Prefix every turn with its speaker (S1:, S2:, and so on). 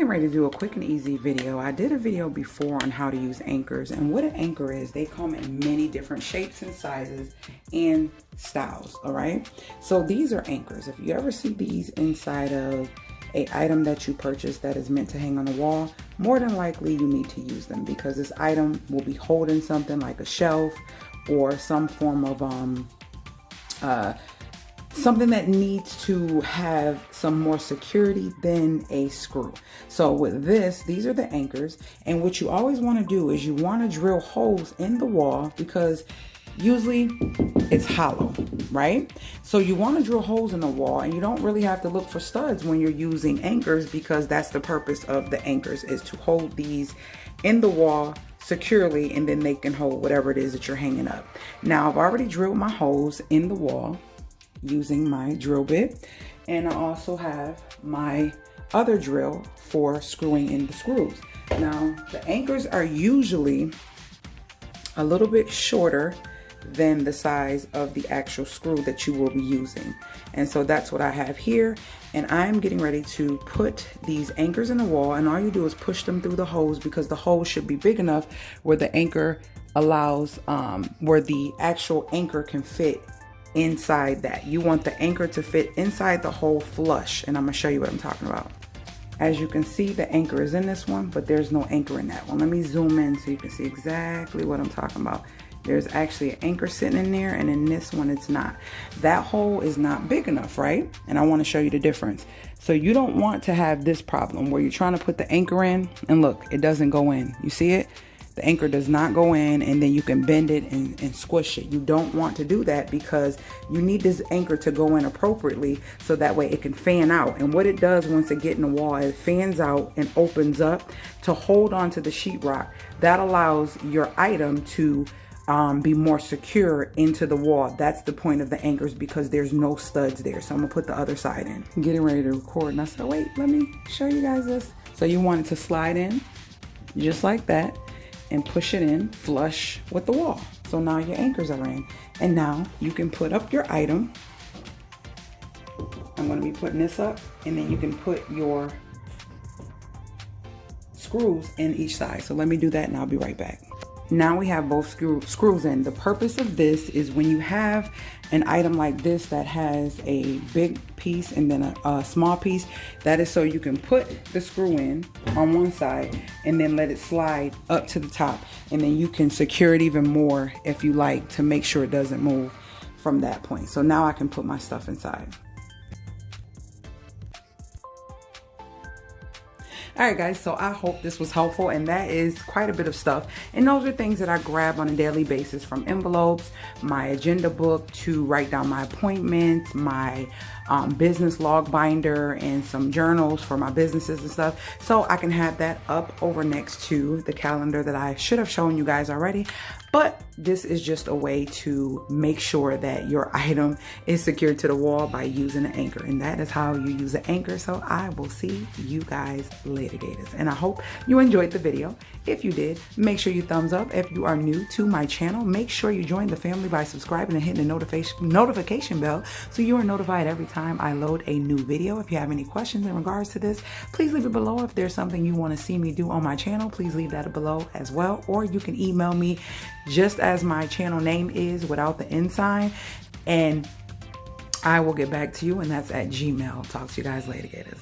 S1: getting ready to do a quick and easy video. I did a video before on how to use anchors, and what an anchor is, they come in many different shapes and sizes and styles, all right? So these are anchors. If you ever see these inside of an item that you purchase that is meant to hang on the wall, more than likely you need to use them because this item will be holding something like a shelf or some form of something that needs to have some more security than a screw. So with this, these are the anchors, and what you always want to do is you want to drill holes in the wall because usually it's hollow, right? So you want to drill holes in the wall, and you don't really have to look for studs when you're using anchors because that's the purpose of the anchors, is to hold these in the wall securely, and then they can hold whatever it is that you're hanging up. Now I've already drilled my holes in the wall using my drill bit, and I also have my other drill for screwing in the screws. Now the anchors are usually a little bit shorter than the size of the actual screw that you will be using, and so that's what I have here. And I'm getting ready to put these anchors in the wall, and all you do is push them through the holes because the hole should be big enough where the anchor allows where the actual anchor can fit inside that. You want the anchor to fit inside the hole flush, and I'm gonna show you what I'm talking about. As you can see, the anchor is in this one, but there's no anchor in that one. Let me zoom in so you can see exactly what I'm talking about. There's actually an anchor sitting in there, and in this one it's not. That hole is not big enough, right? And I want to show you the difference. So you don't want to have this problem where you're trying to put the anchor in, and look, it doesn't go in. You see it? The anchor does not go in, and then you can bend it and squish it. You don't want to do that because you need this anchor to go in appropriately so that way it can fan out. And what it does once it gets in the wall, it fans out and opens up to hold on to the sheetrock. That allows your item to be more secure into the wall. That's the point of the anchors because there's no studs there. So I'm gonna put the other side in. I'm getting ready to record, and I said, wait, let me show you guys this. So you want it to slide in just like that and push it in flush with the wall. So now your anchors are in, and now you can put up your item. I'm going to be putting this up, and then you can put your screws in each side. So let me do that and I'll be right back. Now we have both screws in. The purpose of this is when you have an item like this that has a big piece and then a small piece, that is so you can put the screw in on one side and then let it slide up to the top, and then you can secure it even more if you like to make sure it doesn't move from that point. So now I can put my stuff inside. All right, guys, so I hope this was helpful, and that is quite a bit of stuff. And those are things that I grab on a daily basis, from envelopes, my agenda book to write down my appointments, my business log binder, and some journals for my businesses and stuff. So I can have that up over next to the calendar that I should have shown you guys already. But this is just a way to make sure that your item is secured to the wall by using an anchor. And that is how you use an anchor. So I will see you guys later, Gators. And I hope you enjoyed the video. If you did, make sure you thumbs up. If you are new to my channel, make sure you join the family by subscribing and hitting the notification bell so you are notified every time I load a new video. If you have any questions in regards to this, please leave it below. If there's something you want to see me do on my channel, please leave that below as well. Or you can email me just as my channel name is without the ensign, and I will get back to you, and that's at Gmail. Talk to you guys later, Gators.